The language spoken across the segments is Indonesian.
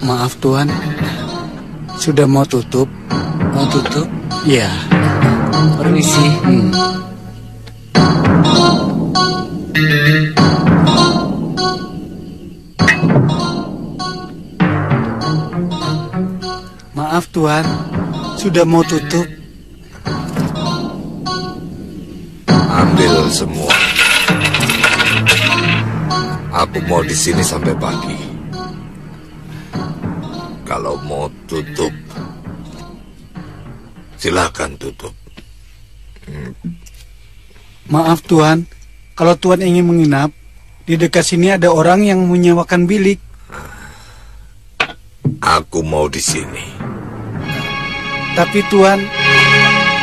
Maaf Tuan, sudah mau tutup? Mau tutup? Ya. Permisi. Maaf Tuan, sudah mau tutup? Ambil semua. Aku mau di sini sampai pagi. Kalau mau tutup, silakan tutup. Maaf Tuan, kalau Tuan ingin menginap, di dekat sini ada orang yang menyewakan bilik. Aku mau di sini. Tapi Tuan,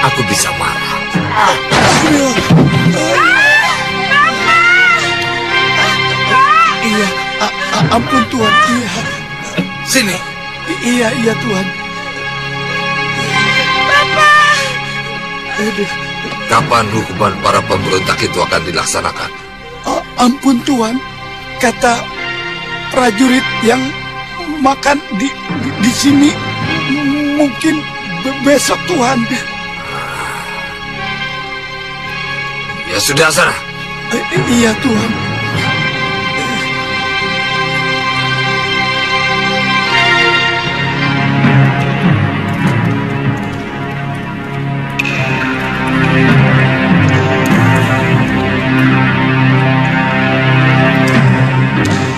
aku bisa marah. Iya, ampun Tuan. Iya. Sini. Iya Tuan. Bapak. Kapan hukuman para pemberontak itu akan dilaksanakan? Ampun Tuan, kata prajurit yang makan di sini mungkin besok Tuan. Ya sudah sana. Iya Tuan.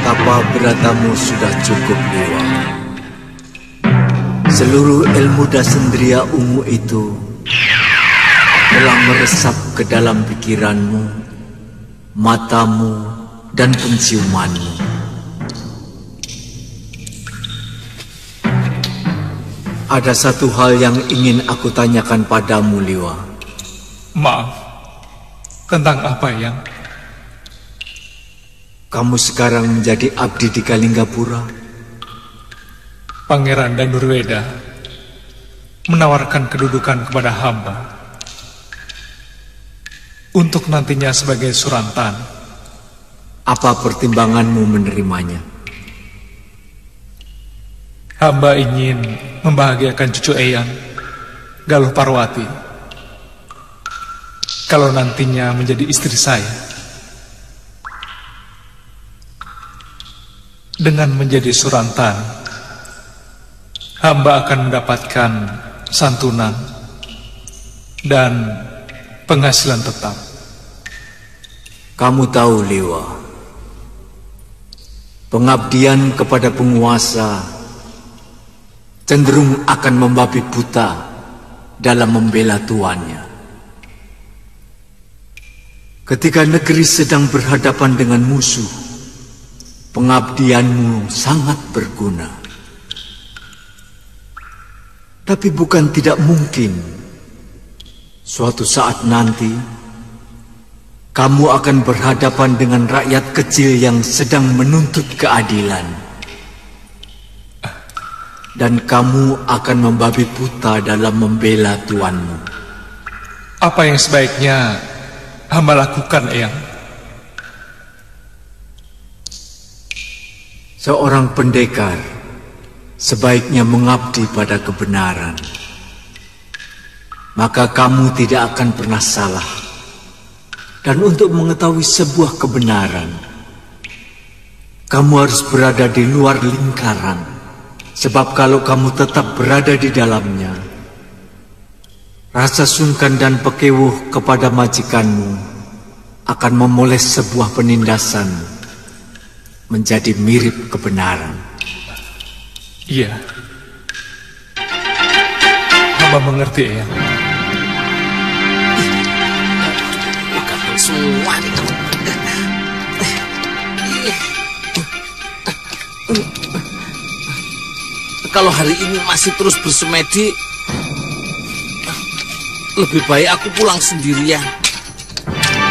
Tapa beratamu sudah cukup, Dewa. Seluruh ilmu dasendria ungu itu telah meresap ke dalam pikiranmu, matamu, dan penciumanmu. Ada satu hal yang ingin aku tanyakan padamu, Liwa. Maaf, tentang apa yang? Kamu sekarang menjadi abdi di Kalinggapura. Pangeran Danurweda menawarkan kedudukan kepada hamba untuk nantinya sebagai Surantan. Apa pertimbanganmu menerimanya? Hamba ingin membahagiakan cucu Eyang, Galuh Parwati, kalau nantinya menjadi istri saya. Dengan menjadi Surantan, hamba akan mendapatkan santunan dan penghasilan tetap. Kamu tahu, Liwa, pengabdian kepada penguasa cenderung akan membabi buta dalam membela tuannya. Ketika negeri sedang berhadapan dengan musuh, pengabdianmu sangat berguna. Tapi bukan tidak mungkin suatu saat nanti kamu akan berhadapan dengan rakyat kecil yang sedang menuntut keadilan. Dan kamu akan membabi buta dalam membela tuanmu. Apa yang sebaiknya hamba lakukan, Eyang? Seorang pendekar sebaiknya mengabdi pada kebenaran. Maka kamu tidak akan pernah salah. Dan untuk mengetahui sebuah kebenaran, kamu harus berada di luar lingkaran. Sebab kalau kamu tetap berada di dalamnya, rasa sungkan dan pekewuh kepada majikanmu akan memoles sebuah penindasan menjadi mirip kebenaran. Iya, hamba mengerti, Eyang. Bukan semua itu. kalau hari ini masih terus bersemedi, lebih baik aku pulang sendirian.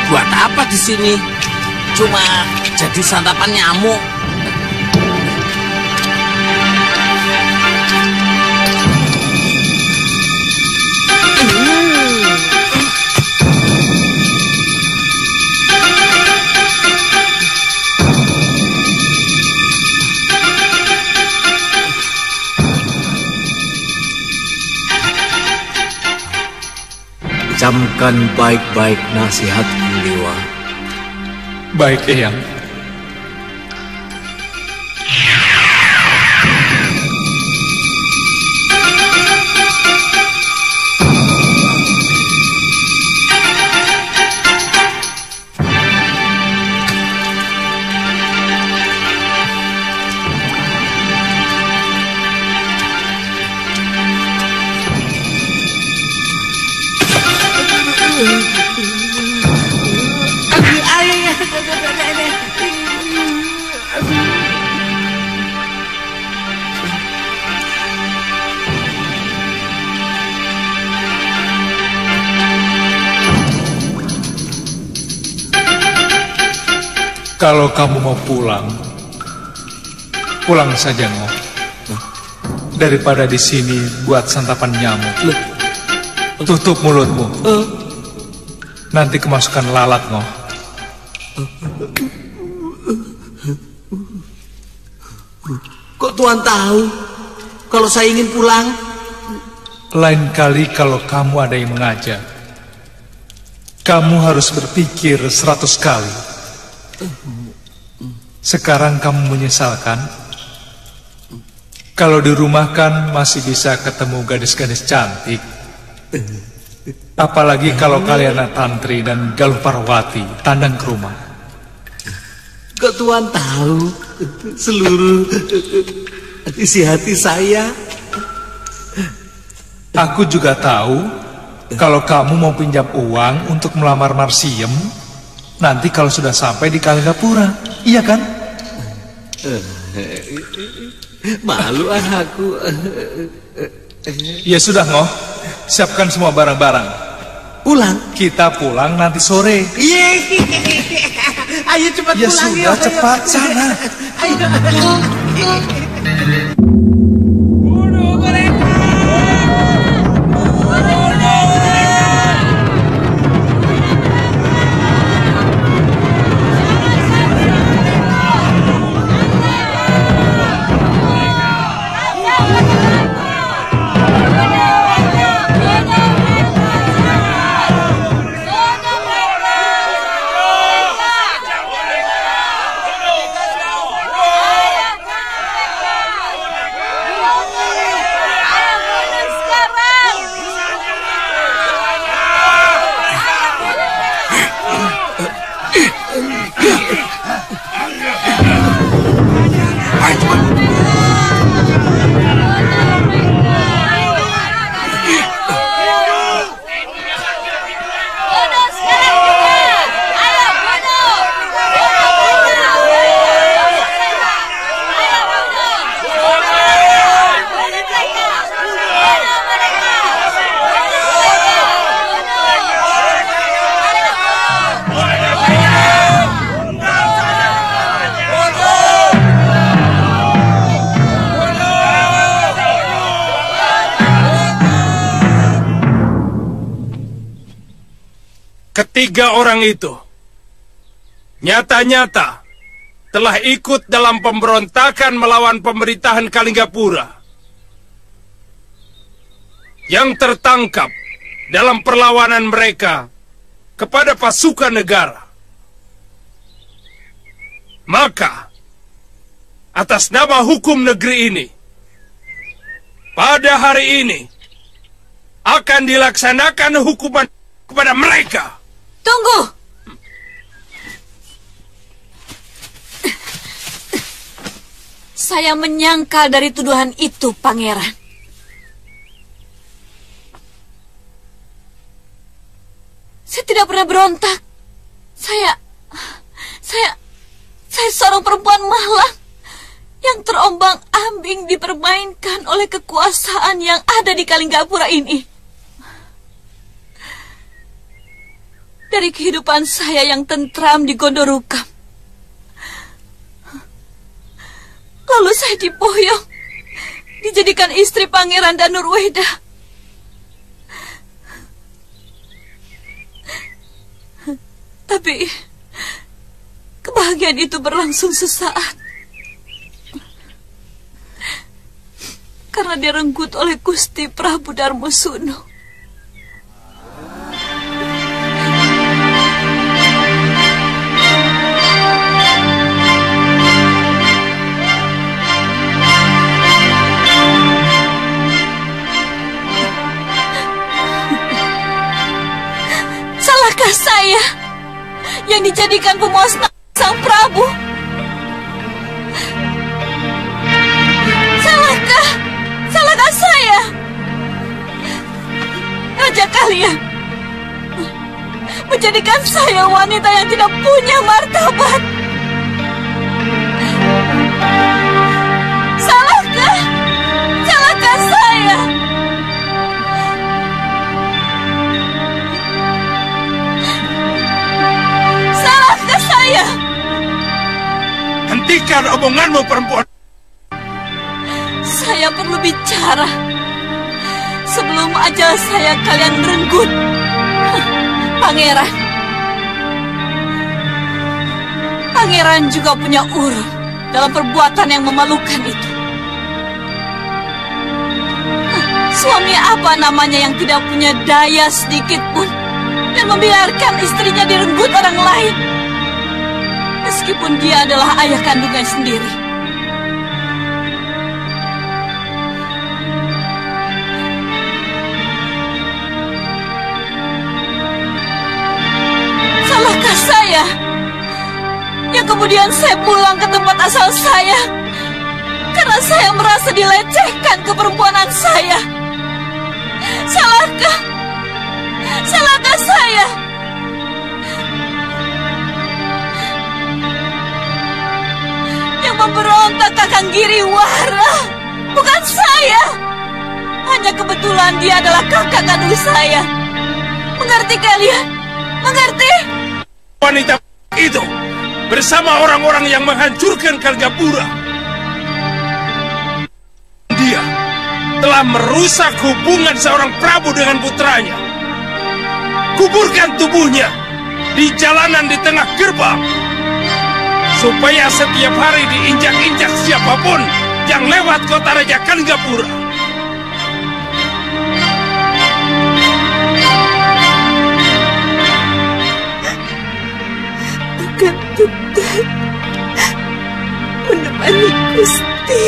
Buat apa di sini? Cuma jadi santapan nyamuk. Camkan baik-baik nasihatku, Dewa. Baik, Eyang. Kalau kamu mau pulang, pulang saja, Ngoh. Daripada di sini buat santapan nyamuk. Tutup mulutmu. Nanti kemasukan lalat, Ngoh. Kok Tuan tahu kalau saya ingin pulang? Lain kali kalau kamu ada yang mengajak, kamu harus berpikir 100 kali. Sekarang kamu menyesalkan? Kalau di rumah kan masih bisa ketemu gadis-gadis cantik. Apalagi kalau kalian Tantri dan Galuh Parwati tandang ke rumah. Kok Tuan tahu seluruh isi hati saya? Aku juga tahu kalau kamu mau pinjam uang untuk melamar Marsiem. Nanti kalau sudah sampai di Kalingapura, iya kan? Malu aku. Ya sudah, Ngoh. Siapkan semua barang-barang. Pulang? Kita pulang nanti sore. Ayo cepat Ya pulang. sudah, cepat sana. Ayo. Ketiga orang itu nyata-nyata telah ikut dalam pemberontakan melawan pemerintahan Kalingapura. Yang tertangkap dalam perlawanan mereka kepada pasukan negara. Maka, atas nama hukum negeri ini, pada hari ini akan dilaksanakan hukuman kepada mereka. Tunggu! Saya menyangkal dari tuduhan itu, Pangeran. Saya tidak pernah berontak. Saya seorang perempuan malang yang terombang-ambing dipermainkan oleh kekuasaan yang ada di Kalinggapura ini. Dari kehidupan saya yang tentram di Gondorukam, lalu saya diboyong, dijadikan istri Pangeran Danurweda. Tapi kebahagiaan itu berlangsung sesaat, karena direnggut oleh Gusti Prabu Darmosuno. Salahkah saya yang dijadikan pemusnah Sang Prabu? Salahkah saya? Raja kalian menjadikan saya wanita yang tidak punya martabat. Salahkah saya? Salahkah saya? Hentikan omonganmu, perempuan. Saya perlu bicara sebelum ajal saya kalian renggut. Pangeran juga punya urut dalam perbuatan yang memalukan itu. Suami apa namanya yang tidak punya daya sedikit pun dan membiarkan istrinya direnggut orang lain, meskipun dia adalah ayah kandungnya sendiri. Salahkah saya yang kemudian saya pulang ke tempat asal saya karena saya merasa dilecehkan keperempuanan saya? Salahkah saya? Yang memberontak Kakang Giriwara bukan saya. Hanya kebetulan dia adalah kakak kandung saya. Mengerti kalian? Mengerti? Wanita itu bersama orang-orang yang menghancurkan Kalinggapura. Dia telah merusak hubungan seorang Prabu dengan putranya. Kuburkan tubuhnya di jalanan di tengah gerbang, supaya setiap hari diinjak-injak siapapun yang lewat kota Raja Kalinggapura. Bukan Tuhan menemani Gusti.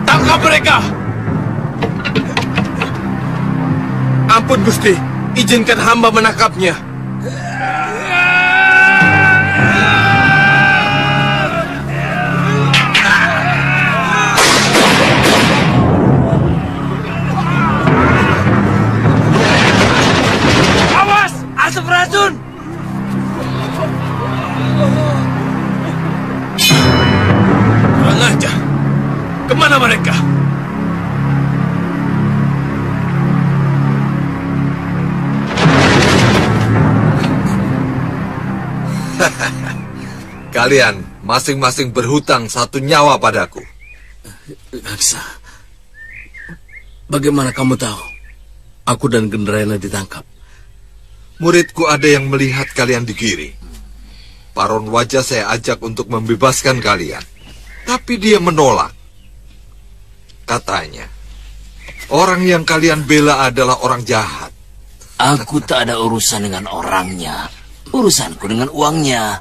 Tangkap mereka! Ampun Gusti, izinkan hamba menangkapnya. Awas, asap racun! Kurang ajar. Kemana mereka? Kalian masing-masing berhutang 1 nyawa padaku. Laksa, bagaimana kamu tahu aku dan Gendrayana ditangkap? Muridku ada yang melihat kalian digiring. Paron Wajah saya ajak untuk membebaskan kalian, tapi dia menolak. Katanya, orang yang kalian bela adalah orang jahat. Aku tak ada urusan dengan orangnya. urusanku dengan uangnya.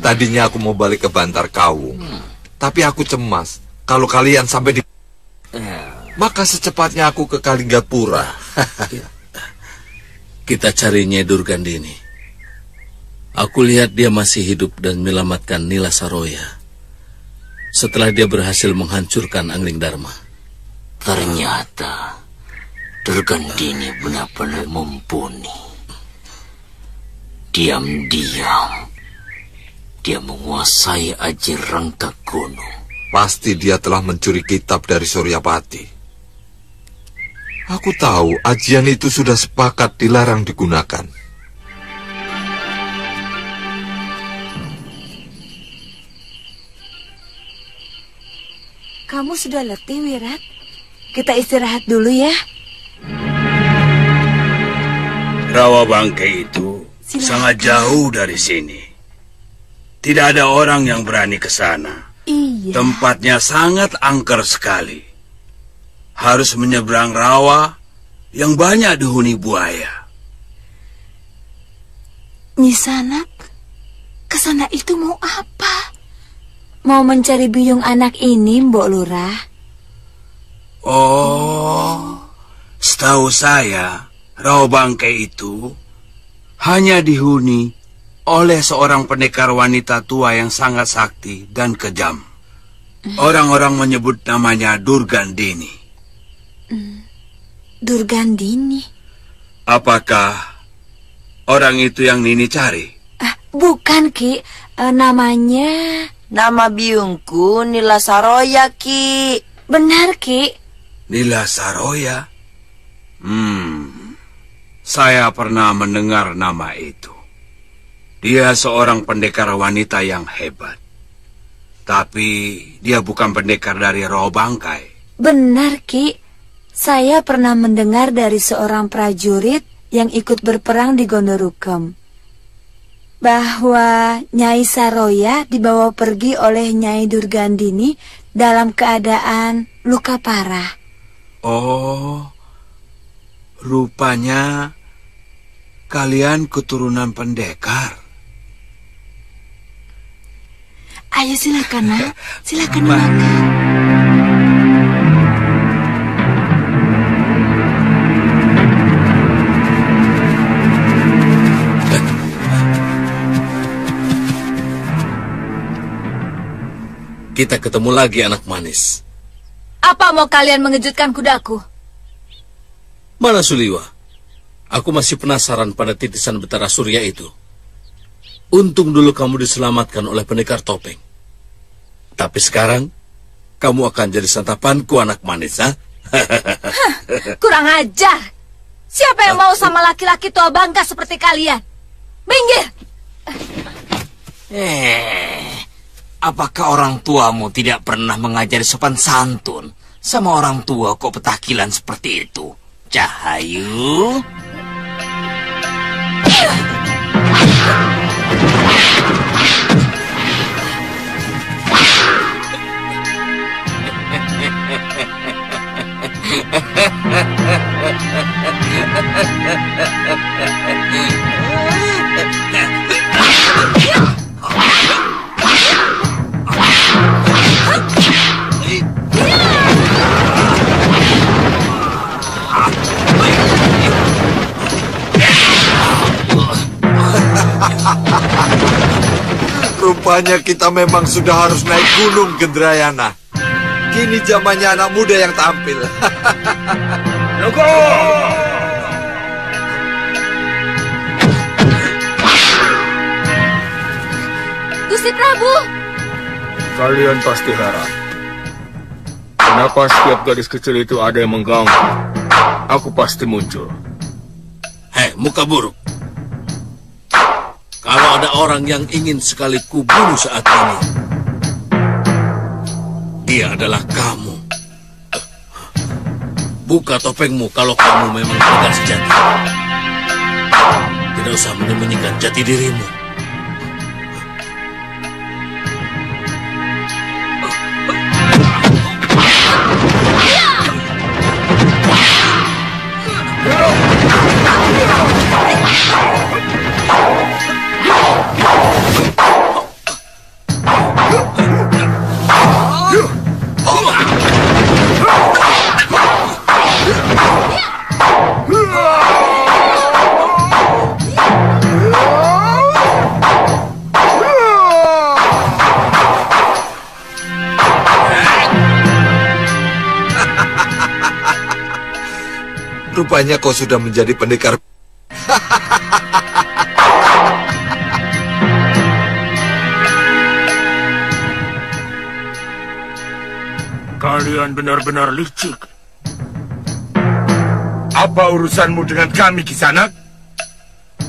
Tadinya aku mau balik ke Bantar Kawung, tapi aku cemas kalau kalian sampai di... Maka secepatnya aku ke Kalinggapura. Kita cari Nyai Durgandini. Aku lihat dia masih hidup dan menyelamatkan Nila Saroya setelah dia berhasil menghancurkan Angling Dharma. Ternyata Durgandini benar-benar mumpuni. Diam-diam dia menguasai Aji Rangka Gunung. Pasti dia telah mencuri kitab dari Suryapati. Aku tahu ajian itu sudah sepakat dilarang digunakan. Kamu sudah letih, Wirat. Kita istirahat dulu ya. Rawa Bangkai itu sangat jauh dari sini. Tidak ada orang yang berani ke sana. Iya. Tempatnya sangat angker sekali. Harus menyeberang rawa yang banyak dihuni buaya. Nyisanak, ke sana itu mau apa? Mau mencari biung anak ini, Mbok Lurah? Oh, setahu saya, Rawa Bangkai itu hanya dihuni oleh seorang pendekar wanita tua yang sangat sakti dan kejam. Orang-orang menyebut namanya Durgandini. Durgandini? Apakah orang itu yang Nini cari? Bukan, Ki. Namanya... Nama biungku Nila Saroya, Ki. Benar, Ki. Nila Saroya? Saya pernah mendengar nama itu. Dia seorang pendekar wanita yang hebat. Tapi dia bukan pendekar dari Rawa Bangkai. Benar, Ki. Saya pernah mendengar dari seorang prajurit yang ikut berperang di Gondorukem bahwa Nyai Saroya dibawa pergi oleh Nyai Durgandini dalam keadaan luka parah. Oh, rupanya kalian keturunan pendekar. Ayo silakan, Nak. Silakan makan. Kita ketemu lagi, anak manis. Apa mau kalian mengejutkan kudaku? Mana Suliwa? Aku masih penasaran pada titisan Betara Surya itu. Untung dulu kamu diselamatkan oleh pendekar topeng. Tapi sekarang, kamu akan jadi santapanku, anak manis, ha? Kurang ajar. Siapa yang mau sama laki-laki tua bangka seperti kalian? Minggir! Apakah orang tuamu tidak pernah mengajari sopan santun? Sama orang tua kok petakilan seperti itu? Cahayu? Rupanya kita memang sudah harus naik gunung, Gendrayana. Kini zamannya anak muda yang tampil. Logo! Gusti Prabu! Kalian pasti heran. Kenapa setiap gadis kecil itu ada yang mengganggu? Aku pasti muncul. Hei, muka buruk. Kalau ada orang yang ingin sekali kubunuh saat ini, dia adalah kamu. Buka topengmu kalau kamu memang pendekar sejati. Tidak usah menyembunyikan jati dirimu. Rupanya kau sudah menjadi pendekar. Kalian benar-benar licik. Apa urusanmu dengan kami, Kisanak?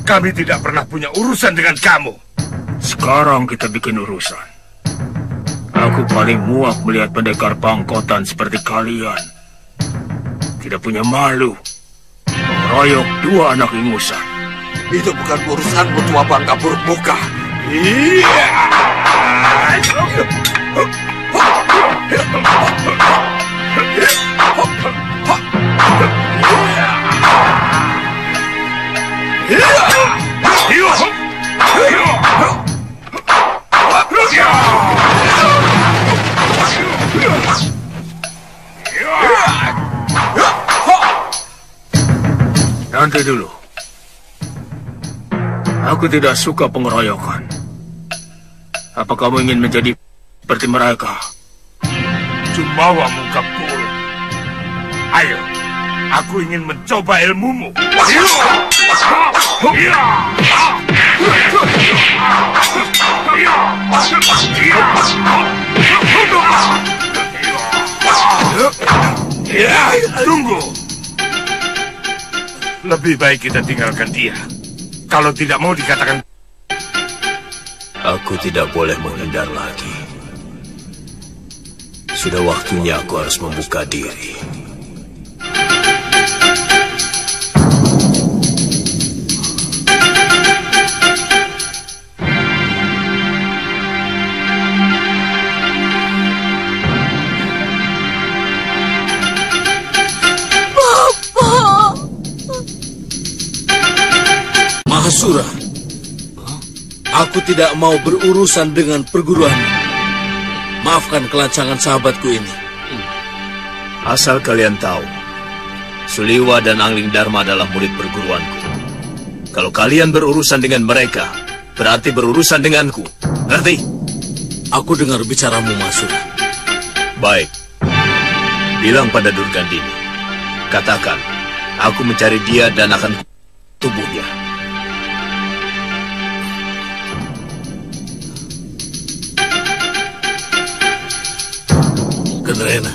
Kami tidak pernah punya urusan dengan kamu. Sekarang kita bikin urusan. Aku paling muak melihat pendekar pangkotan seperti kalian. Tidak punya malu. Mengeroyok dua anak ingusan. Itu bukan urusanmu, tua bangka buruk muka. Iya. Nanti dulu. Aku tidak suka pengeroyokan. Apa kamu ingin menjadi seperti mereka? Jumawa muka buruk. Ayo, aku ingin mencoba ilmumu. Tunggu. Lebih baik kita tinggalkan dia. Kalau tidak mau dikatakan... Aku tidak boleh menghindar lagi. Sudah waktunya aku harus membuka diri. Mahasura, aku tidak mau berurusan dengan perguruan. Maafkan kelancangan sahabatku ini. Asal kalian tahu, Suliwa dan Angling Dharma adalah murid perguruanku. Kalau kalian berurusan dengan mereka, berarti berurusan denganku. Ngerti? Aku dengar bicaramu, Mahasura. Baik. Bilang pada Durgandini. Katakan, aku mencari dia dan akan tubuhnya. Kendrena.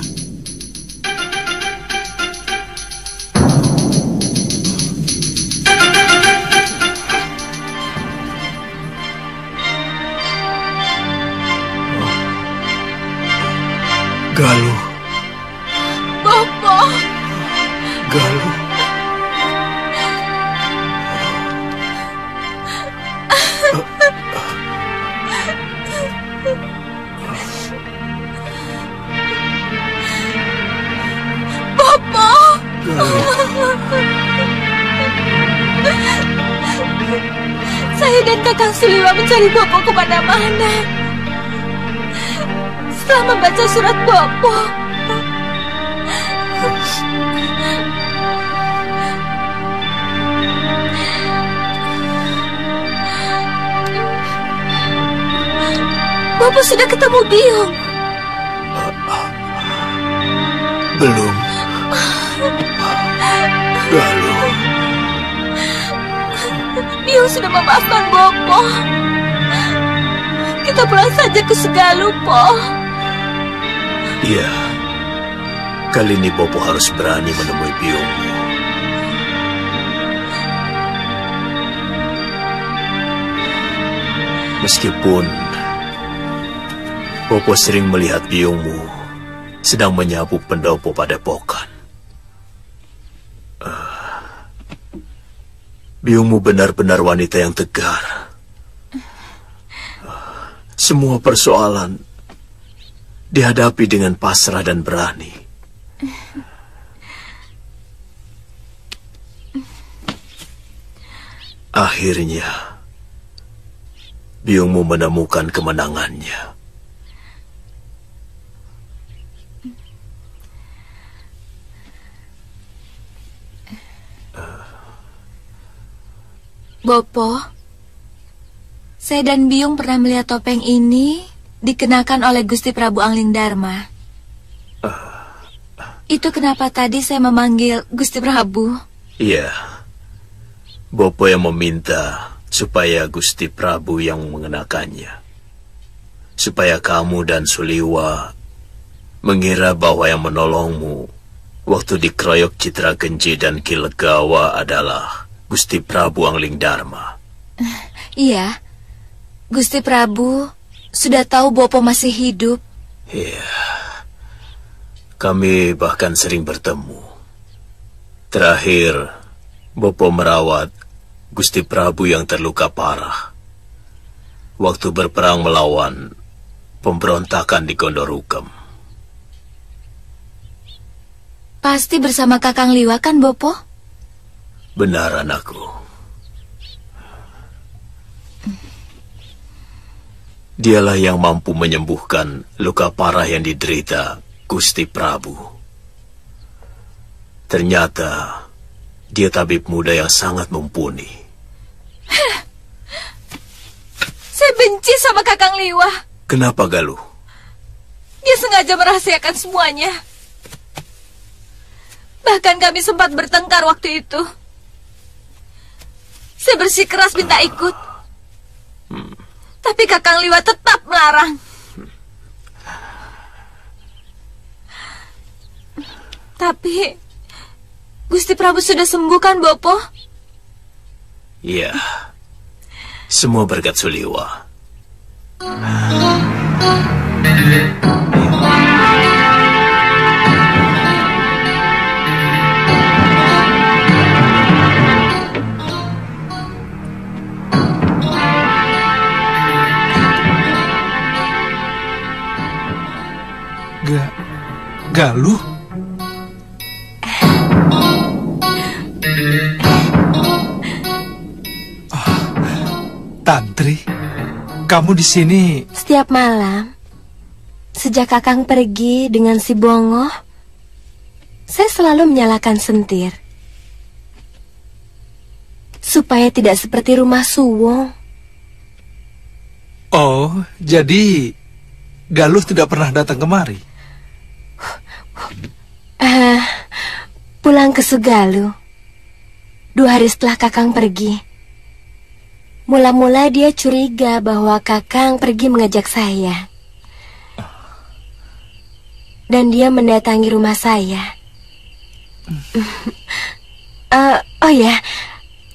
Galuh. Bapak. Galuh. Bapak. Saya dan Kakang Suliwa mencari Bopo kemana-mana. Setelah membaca surat Bopo, Bopo sudah ketemu Biung. Belum. Galuh. Biung sudah memaafkan Bopo. Kita pulang saja ke Segaluh, Po. Iya. Kali ini Bopo harus berani menemui Biungmu. Meskipun Bopo sering melihat Biungmu sedang menyapu pendopo pada Padepokan. Biungmu benar-benar wanita yang tegar. Semua persoalan dihadapi dengan pasrah dan berani. Akhirnya, Biungmu menemukan kemenangannya. Bopo, saya dan Biung pernah melihat topeng ini dikenakan oleh Gusti Prabu Angling Dharma. Itu kenapa tadi saya memanggil Gusti Prabu? Iya. Bopo yang meminta supaya Gusti Prabu yang mengenakannya. Supaya kamu dan Suliwa mengira bahwa yang menolongmu waktu dikeroyok Citra Genji dan Ki Legawa adalah Gusti Prabu Angling Dharma. Iya. Gusti Prabu sudah tahu Bopo masih hidup. Iya. Kami bahkan sering bertemu. Terakhir, Bopo merawat Gusti Prabu yang terluka parah waktu berperang melawan pemberontakan di Gondorukem. Pasti bersama Kakang Liwa kan, Bopo? Benar, anakku. Dialah yang mampu menyembuhkan luka parah yang diderita Gusti Prabu. Ternyata dia tabib muda yang sangat mumpuni. Saya benci sama Kakang Liwa. Kenapa, Galuh? Dia sengaja merahasiakan semuanya. Bahkan kami sempat bertengkar waktu itu. Saya bersikeras minta ikut. Tapi Kakang Liwa tetap melarang. Tapi Gusti Prabu sudah sembuh kan, Bopo? Iya. Semua berkat Suliwa. Galuh? Tantri, kamu di sini? Setiap malam, sejak Kakang pergi dengan si Bongo, saya selalu menyalakan sentir. Supaya tidak seperti rumah Suwong. Oh, jadi Galuh tidak pernah datang kemari? Pulang ke Sugalu 2 hari setelah Kakang pergi. Mula-mula dia curiga bahwa Kakang pergi mengajak saya. Dan dia mendatangi rumah saya. Oh ya,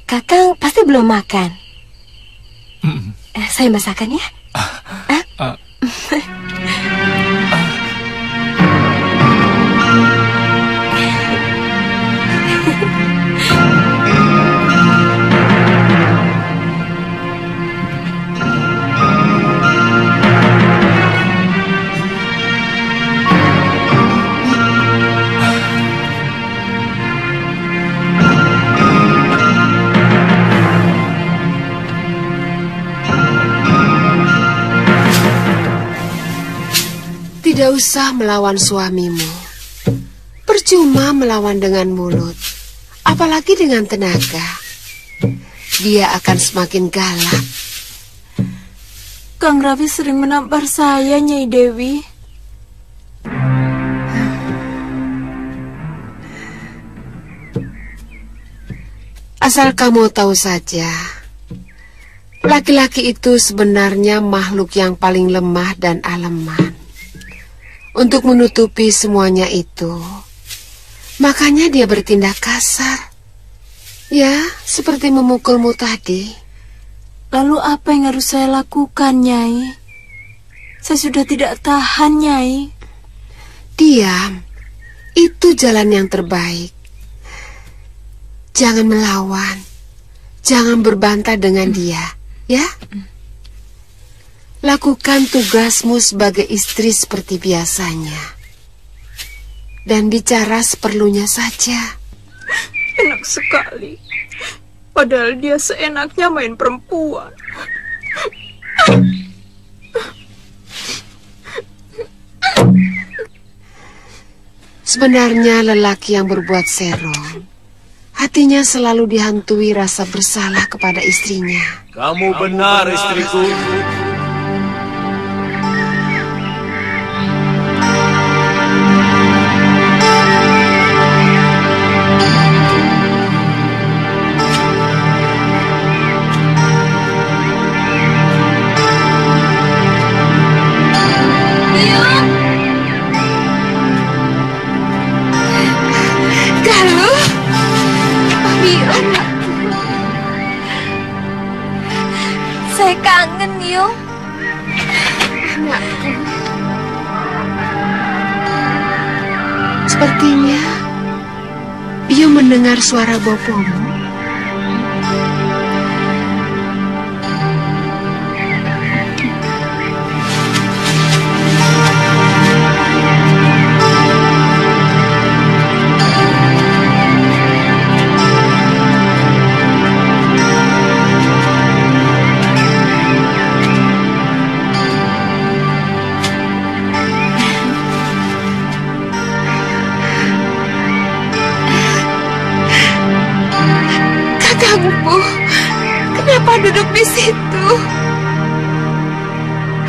Kakang pasti belum makan. Saya masakan ya. Tidak usah melawan suamimu. Percuma melawan dengan mulut, apalagi dengan tenaga. Dia akan semakin galak. Kang Rafi sering menampar saya, Nyai Dewi. Asal kamu tahu saja, laki-laki itu sebenarnya makhluk yang paling lemah dan aleman. Untuk menutupi semuanya itu, makanya dia bertindak kasar. Ya, seperti memukulmu tadi. Lalu apa yang harus saya lakukan, Nyai? Saya sudah tidak tahan, Nyai. Diam. Itu jalan yang terbaik. Jangan melawan. Jangan berbantah dengan dia, ya? Lakukan tugasmu sebagai istri seperti biasanya. Dan bicara seperlunya saja. Enak sekali. Padahal dia seenaknya main perempuan. Sebenarnya lelaki yang berbuat serong, hatinya selalu dihantui rasa bersalah kepada istrinya. Kamu benar, istriku. Saya kangen, Yung. Anakku. Sepertinya Yung mendengar suara bopomu. Kenapa duduk di situ?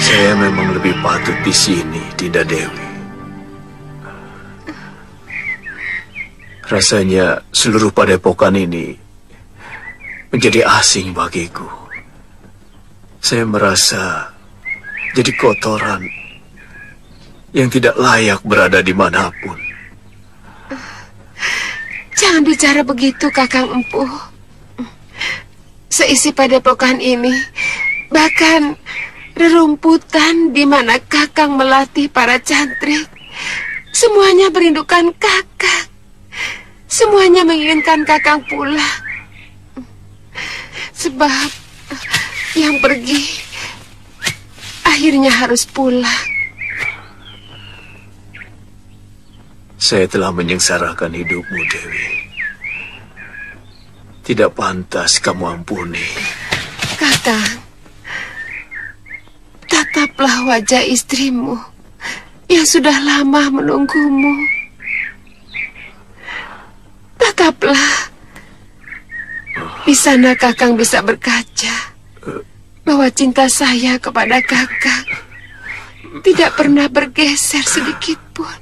Saya memang lebih patut di sini, Dinda Dewi. Rasanya seluruh padepokan ini menjadi asing bagiku. Saya merasa jadi kotoran yang tidak layak berada dimanapun. Jangan bicara begitu, Kakang Empuh. Seisi padepokan ini, bahkan rerumputan di mana Kakang melatih para cantrik, semuanya merindukan Kakang. Semuanya menginginkan Kakang pulang. Sebab yang pergi akhirnya harus pulang. Saya telah menyengsarakan hidupmu, Dewi. Tidak pantas kamu ampuni. Kakang, tataplah wajah istrimu yang sudah lama menunggumu. Tataplah. Di sana Kakang bisa berkaca bahwa cinta saya kepada Kakang tidak pernah bergeser sedikit pun.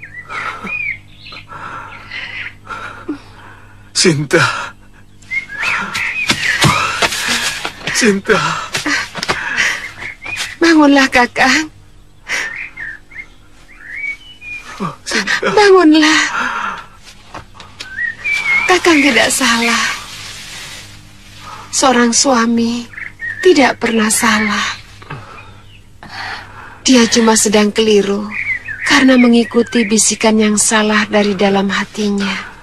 Sinta. Sinta. Bangunlah, Kakang. Bangunlah. Kakang tidak salah. Seorang suami tidak pernah salah. Dia cuma sedang keliru karena mengikuti bisikan yang salah dari dalam hatinya.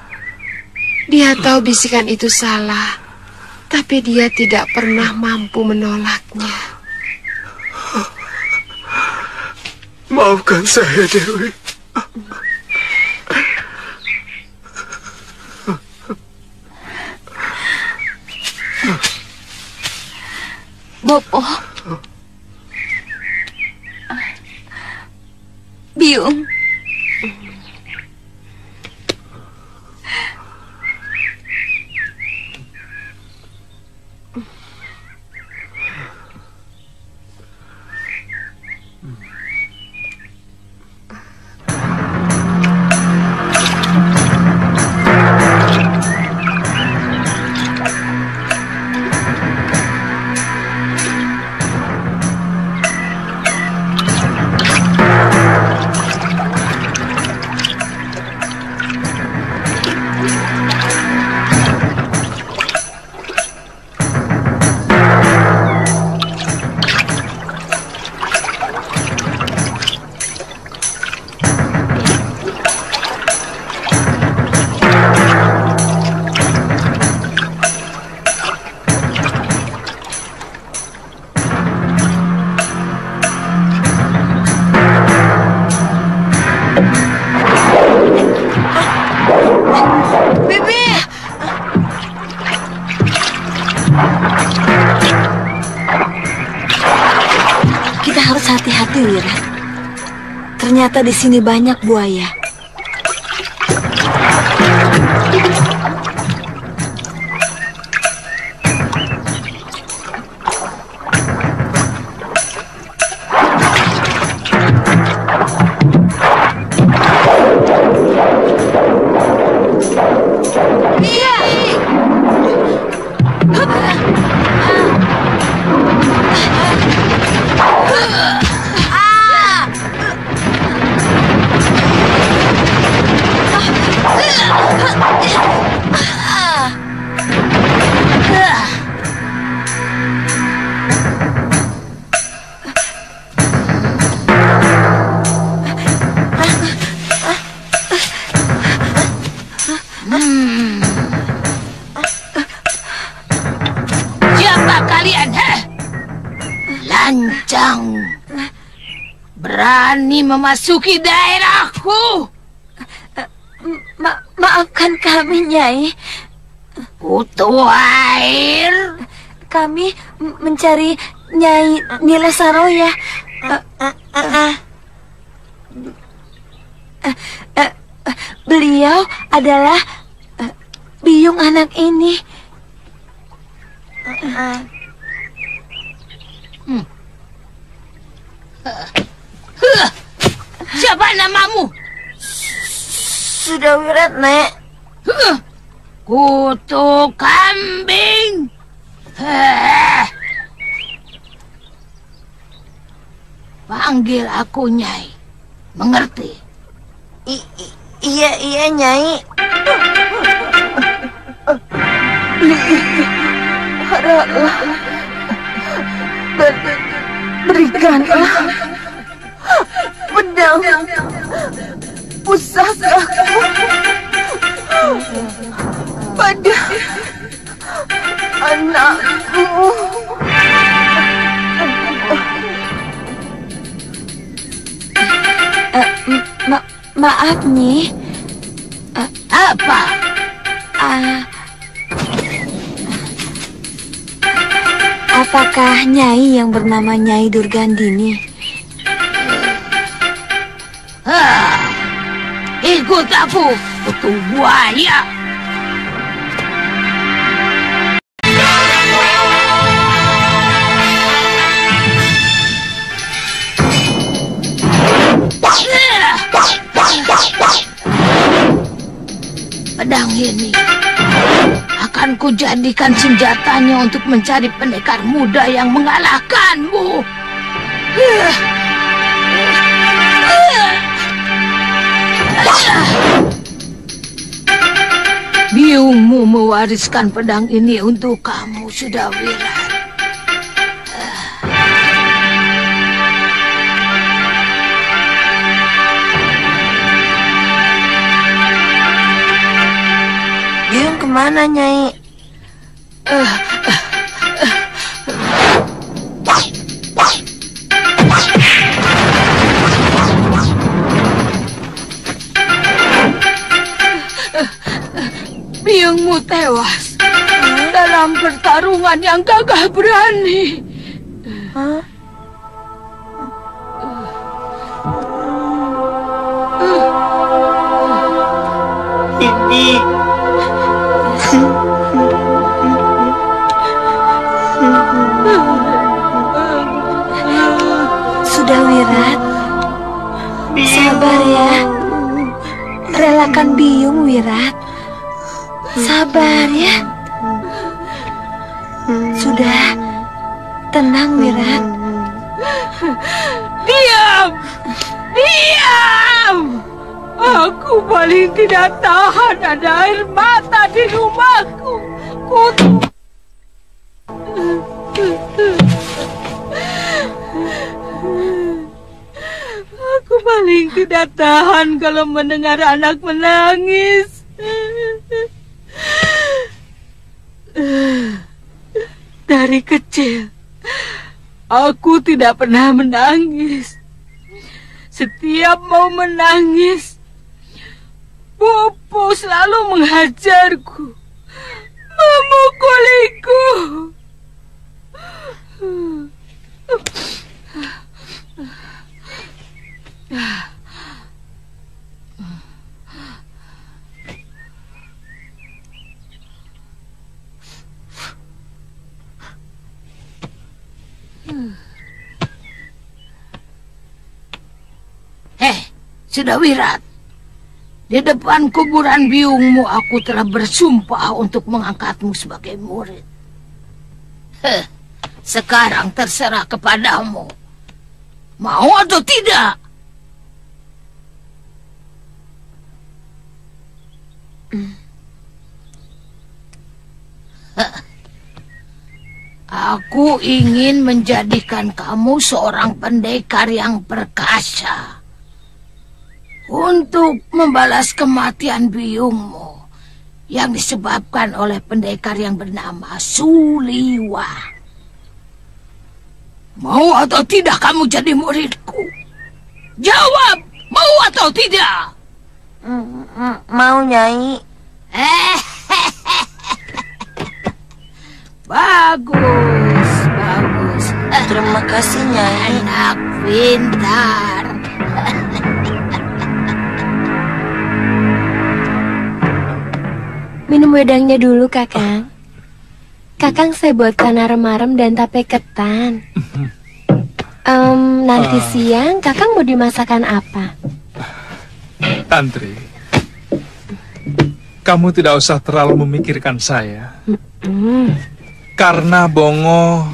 Dia tahu bisikan itu salah, tapi dia tidak pernah mampu menolaknya. Maafkan saya, Dewi. Bopo. Biung. Hati-hati, Wira. Ternyata di sini banyak buaya. lancang. Berani memasuki daerahku. Maafkan kami, Nyai. Kutu air. Kami mencari Nyai Nila Saroya. Beliau adalah biung anak ini. Siapa namamu? Sudah Wirat, Nek. Kutu kambing. Panggil aku Nyai. Mengerti? Iya, Nyai. Haraplah dan berikanlah pedang pusakaku pada anakku. Maaf, Nyi. Apa? Apakah Nyai yang bernama Nyai Durgandini? Ikut aku, kutu buaya. Pedang ini akan kujadikan senjatanya untuk mencari pendekar muda yang mengalahkanmu. Biungmu mewariskan pedang ini untuk kamu, sudah Wirat. Biung kemana, Nyai? Biungmu tewas dalam pertarungan yang gagah berani. Bibi. Sudah Wirat, sabar ya. Relakan Biung, Wirat. Sabar ya. Sudah, tenang Wirat. Diam! Diam! Aku paling tidak tahan ada air mata di rumahku. Aku paling tidak tahan kalau mendengar anak menangis. Dari kecil, aku tidak pernah menangis. Setiap mau menangis, Bopo selalu menghajarku, memukuliku. Sudah Wirat, di depan kuburan biungmu aku telah bersumpah untuk mengangkatmu sebagai murid. Sekarang terserah kepadamu. Mau atau tidak? Aku ingin menjadikan kamu seorang pendekar yang perkasa untuk membalas kematian biungmu yang disebabkan oleh pendekar yang bernama Suliwa. Mau atau tidak kamu jadi muridku? Jawab, mau atau tidak? Mau, Nyai. Bagus, bagus. Terima kasih, Nyai. Anak pintar. Minum wedangnya dulu, Kakang. Kakang saya buatkan arem-arem dan tape ketan. Nanti siang Kakang mau dimasakan apa? Tantri, kamu tidak usah terlalu memikirkan saya. Karena Bongo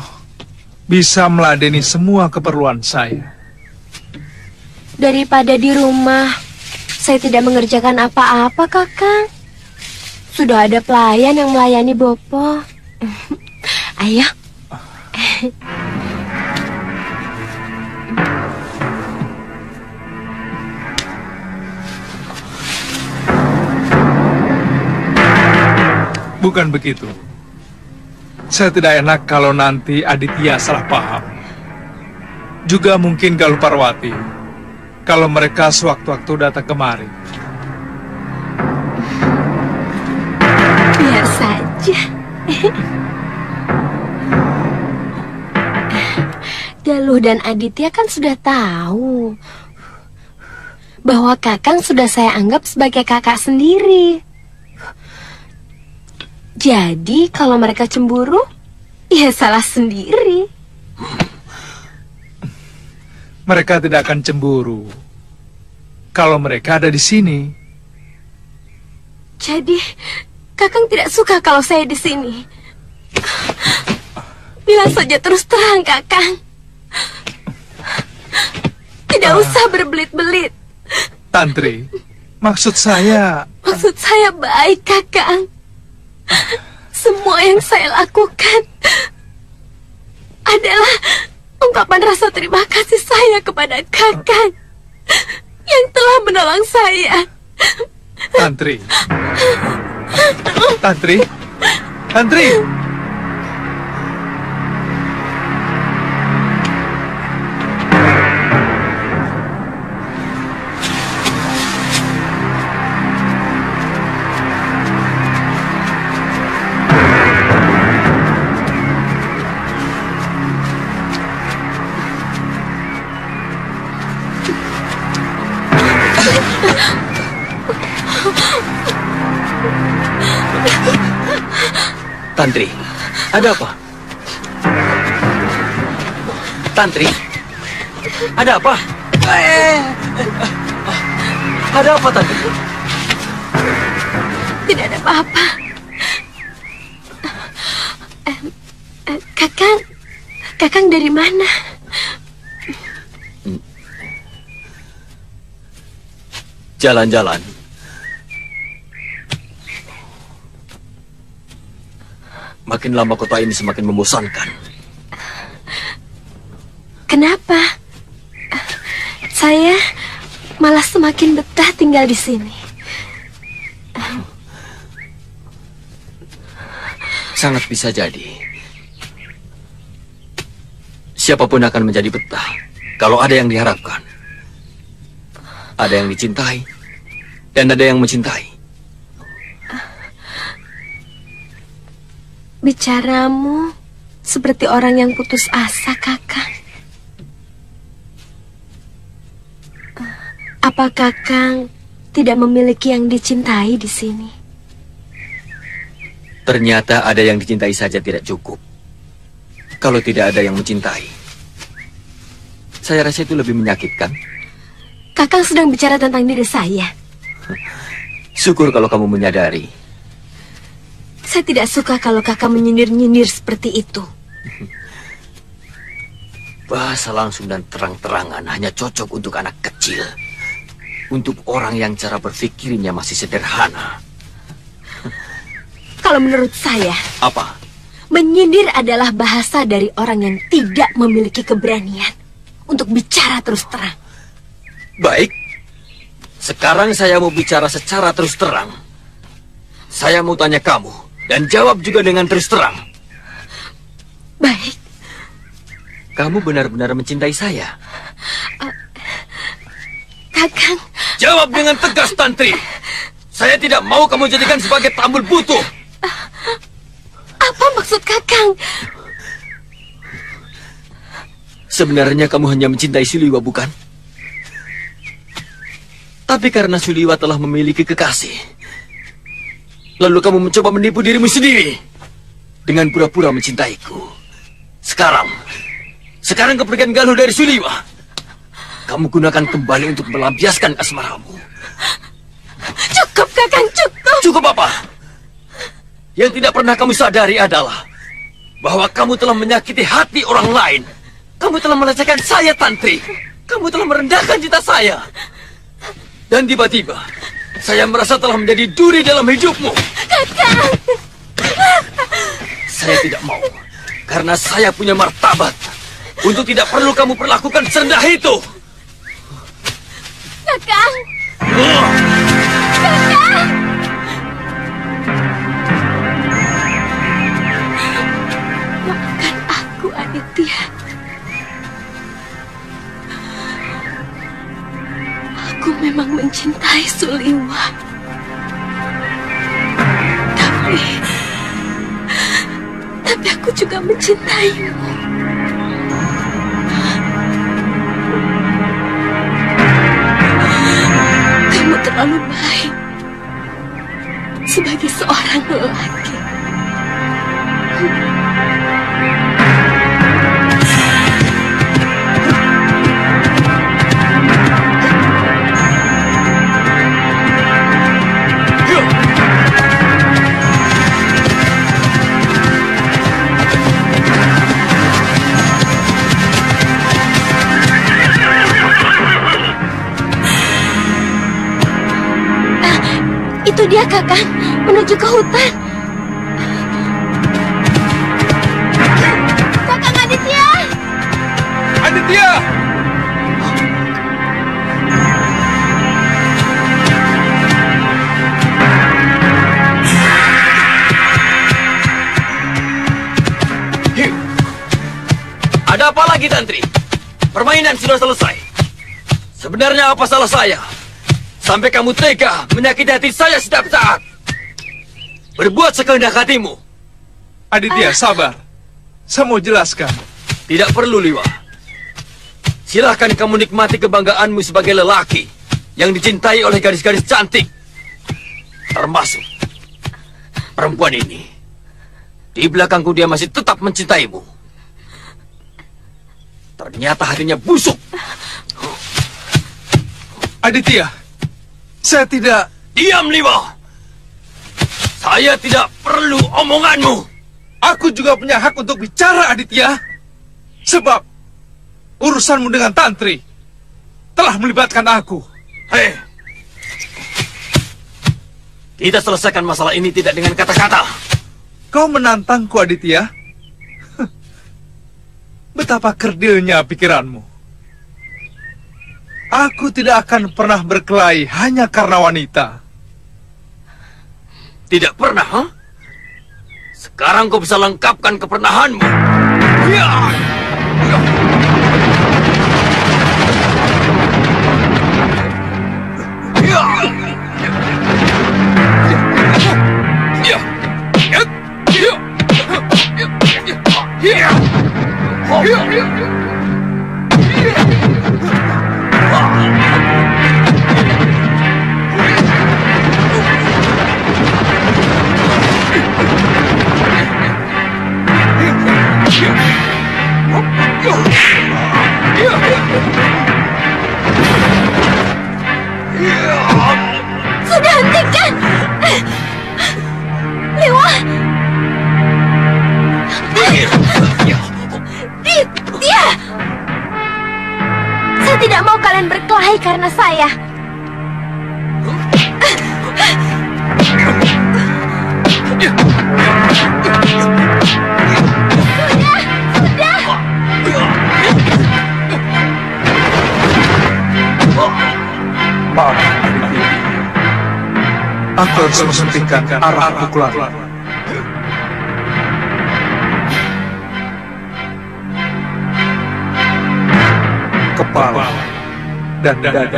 bisa meladeni semua keperluan saya. Daripada di rumah saya tidak mengerjakan apa-apa, Kakang. Sudah ada pelayan yang melayani Bopo. Ayo. Bukan begitu. Saya tidak enak kalau nanti Aditya salah paham. Juga mungkin Galuh Parwati kalau mereka sewaktu-waktu datang kemari. Biar saja. Galuh dan Aditya kan sudah tahu bahwa Kakang sudah saya anggap sebagai kakak sendiri. Jadi kalau mereka cemburu, ya salah sendiri. Mereka tidak akan cemburu kalau mereka ada di sini. Jadi Kakang tidak suka kalau saya di sini. Bilang saja terus terang, Kakang. Tidak usah berbelit-belit. Tantri, maksud saya baik, Kakang. Semua yang saya lakukan adalah ungkapan rasa terima kasih saya kepada Kakang yang telah menolong saya. Tantri. Tantri. Tantri. Tantri, ada apa? Tantri, ada apa? Ada apa, Tantri? Tidak ada apa-apa. Kakang dari mana? Jalan-jalan. Makin lama kota ini semakin membosankan. Kenapa? Saya malah semakin betah tinggal di sini. Sangat bisa jadi. Siapapun akan menjadi betah kalau ada yang diharapkan. Ada yang dicintai dan ada yang mencintai. Bicaramu seperti orang yang putus asa, Kakang. Apa Kakang tidak memiliki yang dicintai di sini? Ternyata ada yang dicintai saja tidak cukup. Kalau tidak ada yang mencintai, saya rasa itu lebih menyakitkan. Kakang sedang bicara tentang diri saya. Syukur kalau kamu menyadari. Saya tidak suka kalau Kakang menyindir-nyindir seperti itu. Bahasa langsung dan terang-terangan hanya cocok untuk anak kecil. Untuk orang yang cara berpikirnya masih sederhana. Kalau menurut saya, apa? Menyindir adalah bahasa dari orang yang tidak memiliki keberanian untuk bicara terus terang. Baik. Sekarang saya mau bicara secara terus terang. Saya mau tanya kamu dan jawab juga dengan terus terang. Baik. kamu benar-benar mencintai saya? Kakang. Jawab dengan tegas, Tantri. Saya tidak mau kamu jadikan sebagai tambul butuh. Apa maksud Kakang? Sebenarnya kamu hanya mencintai Suliwa, bukan? Tapi karena Suliwa telah memiliki kekasih, lalu kamu mencoba menipu dirimu sendiri dengan pura-pura mencintaiku. Sekarang kepergian Galuh dari Suliwa, kamu gunakan kembali untuk melampiaskan asmaramu. Cukup, Kakang, cukup. Cukup apa? Yang tidak pernah kamu sadari adalah bahwa kamu telah menyakiti hati orang lain. Kamu telah melecehkan saya, Tantri. Kamu telah merendahkan cita saya. Dan tiba-tiba, saya merasa telah menjadi duri dalam hidupmu. Kakang! Saya tidak mau. Karena saya punya martabat. Untuk tidak perlu kamu perlakukan serendah itu. Kakang! Kakang! Maafkan aku, Aditya. Aku memang mencintai Suliwa. Tapi aku juga mencintaimu. Kamu terlalu baik sebagai seorang lelaki. Itu dia, Kakang, menuju ke hutan. Kakang Aditya! Aditya! Ada apa lagi, Tantri? Permainan sudah selesai. Sebenarnya apa salah saya? Sampai kamu tega menyakiti hati saya setiap saat. Berbuat sekehendak hatimu. Aditya, sabar. Saya mau jelaskan. Tidak perlu, Liwa. Silahkan kamu nikmati kebanggaanmu sebagai lelaki yang dicintai oleh gadis-gadis cantik. Termasuk perempuan ini. Di belakangku dia masih tetap mencintaimu. Ternyata hatinya busuk. Aditya, saya tidak... Diam, Liwa! Saya tidak perlu omonganmu. Aku juga punya hak untuk bicara, Aditya. Sebab urusanmu dengan Tantri telah melibatkan aku. Hei! Kita selesaikan masalah ini tidak dengan kata-kata. Kau menantangku, Aditya. Betapa kerdilnya pikiranmu. Aku tidak akan pernah berkelahi hanya karena wanita. Tidak pernah, ha? Sekarang kau bisa lengkapkan kepernahanmu. Ya! Ya! Sudah hentikan! Liwa! Dia! Saya tidak mau kalian berkelahi karena saya. Maaf, aku harus menghentikan arah pukulan. kepala dan dada.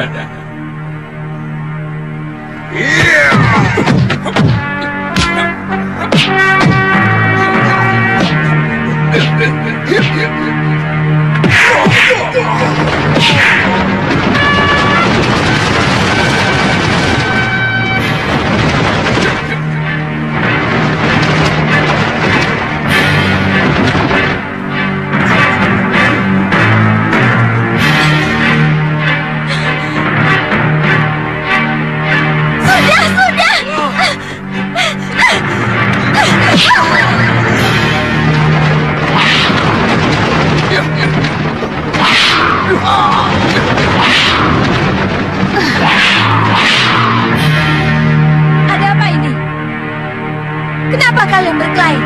Ada apa ini? Kenapa kalian berkelahi?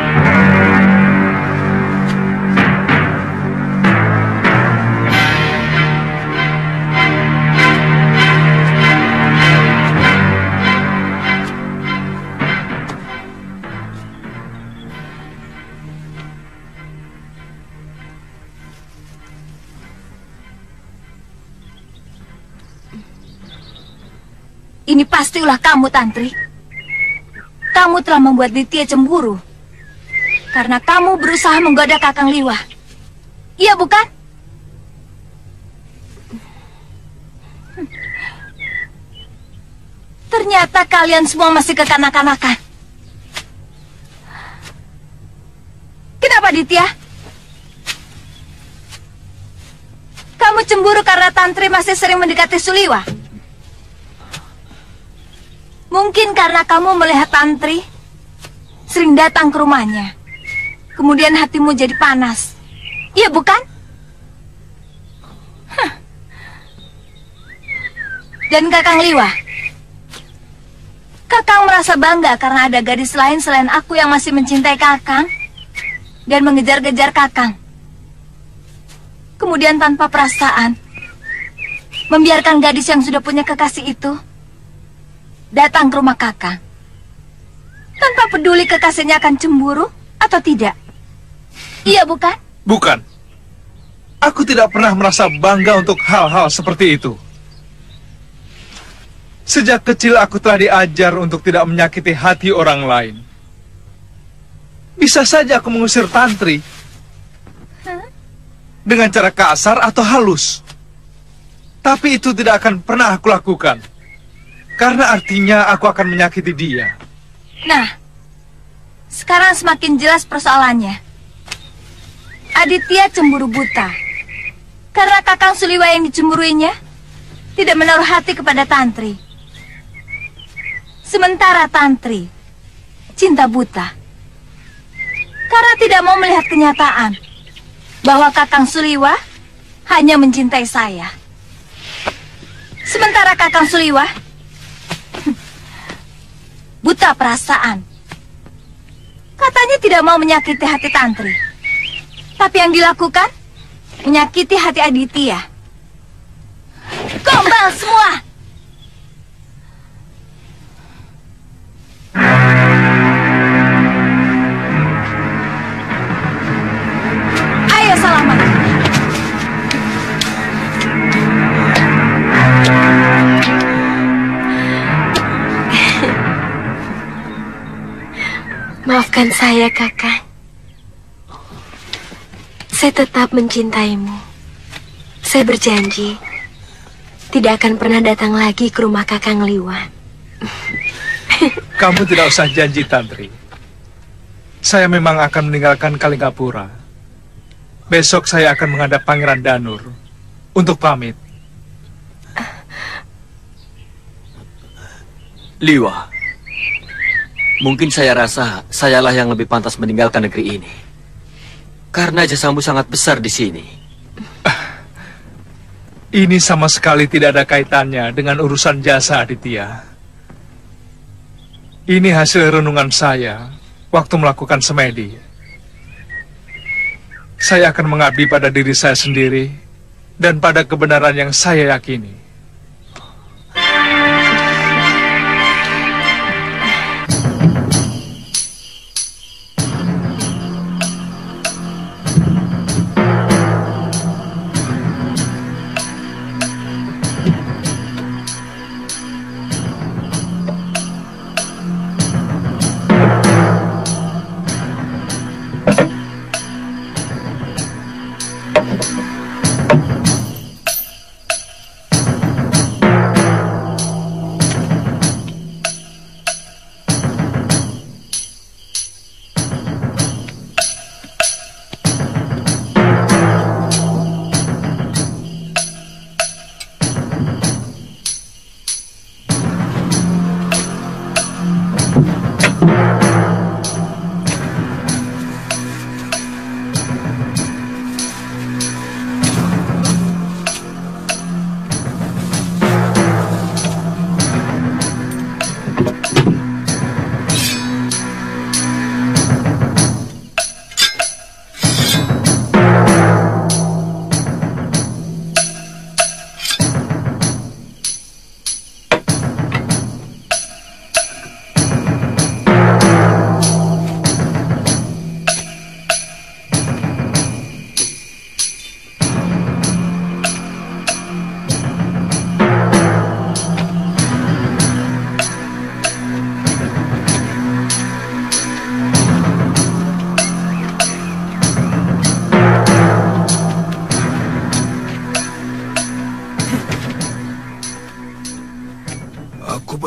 Ini pasti ulah kamu, Tantri. Kamu telah membuat Ditya cemburu. Karena kamu berusaha menggoda Kakang Liwah. Iya, bukan? Ternyata kalian semua masih kekanak-kanakan. Kenapa, Ditya? Kamu cemburu karena Tantri masih sering mendekati Suliwa? Mungkin karena kamu melihat Tantri sering datang ke rumahnya. Kemudian hatimu jadi panas. Iya, bukan? Hah. Dan Kakang Liwah, Kakang merasa bangga karena ada gadis lain selain aku yang masih mencintai Kakang dan mengejar-gejar Kakang. Kemudian tanpa perasaan membiarkan gadis yang sudah punya kekasih itu datang ke rumah Kakang tanpa peduli kekasihnya akan cemburu atau tidak. Iya, bukan? Bukan. Aku tidak pernah merasa bangga untuk hal-hal seperti itu. Sejak kecil aku telah diajar untuk tidak menyakiti hati orang lain. Bisa saja aku mengusir Tantri dengan cara kasar atau halus. Tapi itu tidak akan pernah aku lakukan. Karena artinya aku akan menyakiti dia. Nah, sekarang semakin jelas persoalannya. Aditya cemburu buta. Karena Kakang Suliwa yang dicemburuinya tidak menaruh hati kepada Tantri. Sementara Tantri cinta buta. Karena tidak mau melihat kenyataan bahwa Kakang Suliwa hanya mencintai saya. Sementara Kakang Suliwa buta perasaan. Katanya tidak mau menyakiti hati Tantri. Tapi yang dilakukan menyakiti hati Aditya. Gombal semua! Ayo Salaman. Maafkan saya, Kakang. Saya tetap mencintaimu. Saya berjanji tidak akan pernah datang lagi ke rumah Kakang Liwah. Kamu tidak usah janji, Tantri. Saya memang akan meninggalkan Kalingapura. Besok saya akan menghadap Pangeran Danur untuk pamit. Liwah, mungkin saya rasa sayalah yang lebih pantas meninggalkan negeri ini. Karena jasamu sangat besar di sini. Ini sama sekali tidak ada kaitannya dengan urusan jasa, Aditya. Ini hasil renungan saya waktu melakukan semedi. Saya akan mengabdi pada diri saya sendiri dan pada kebenaran yang saya yakini.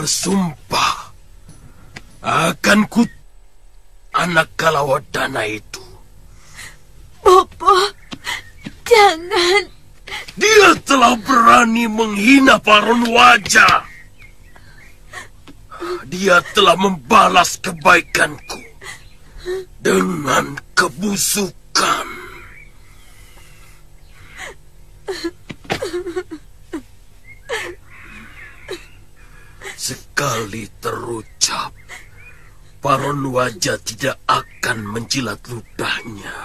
bersumpah akan anak Kalawadana itu. Bopo, jangan. Dia telah berani menghina Paron Wajah. Dia telah membalas kebaikanku dengan kebusukan. Sekali terucap, Paron Wajah tidak akan menjilat ludahnya.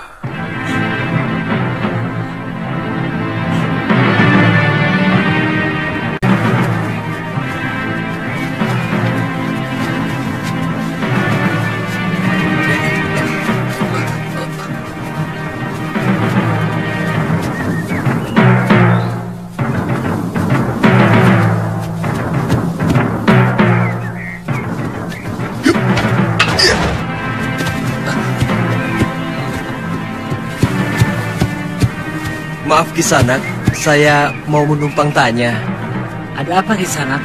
Maaf Kisanak, saya mau menumpang tanya. Ada apa Kisanak?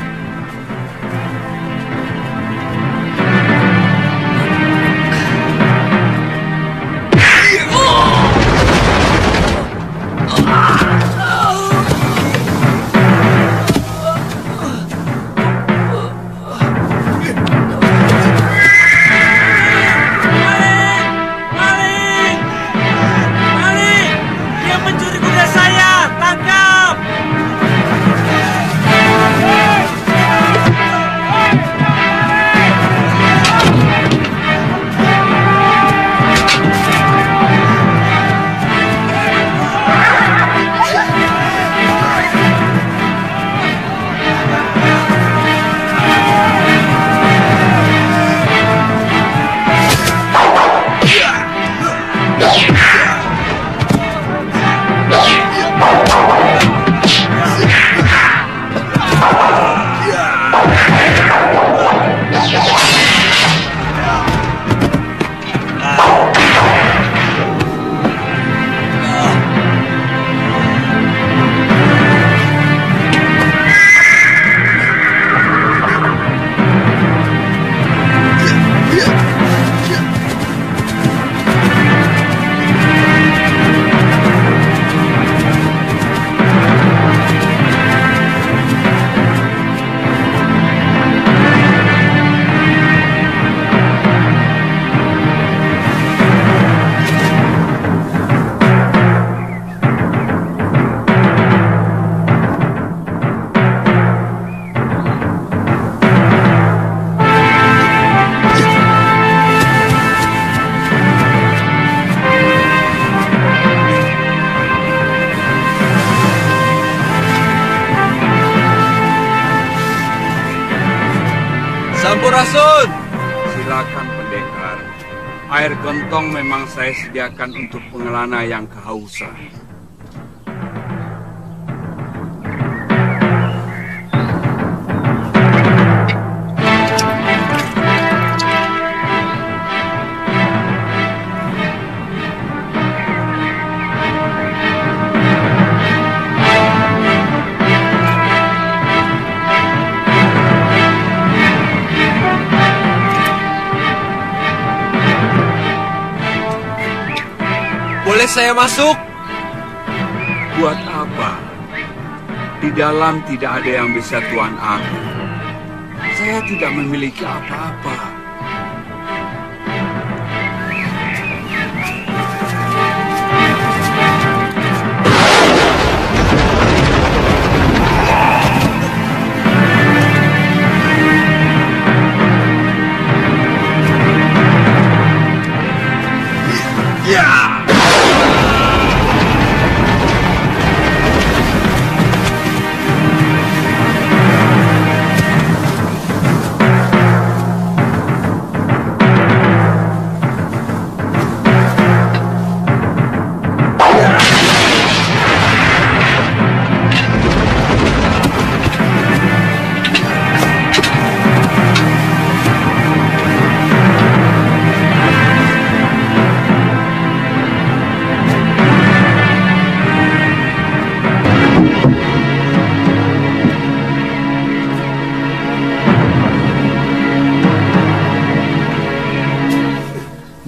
Sampurasun. Silakan pendekar. Air gentong memang saya sediakan untuk pengelana yang kehausan. Boleh saya masuk? Buat apa? Di dalam tidak ada yang bisa Tuan aku. Saya tidak memiliki apa-apa.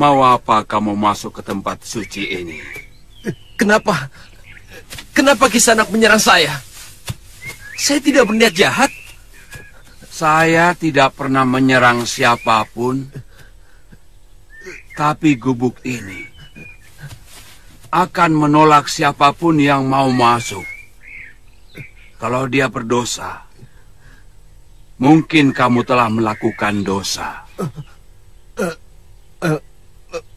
Mau apa kamu masuk ke tempat suci ini? Kenapa? Kenapa Kisanak menyerang saya? Saya tidak berniat jahat. Saya tidak pernah menyerang siapapun. Tapi gubuk ini akan menolak siapapun yang mau masuk. Kalau dia berdosa, mungkin kamu telah melakukan dosa.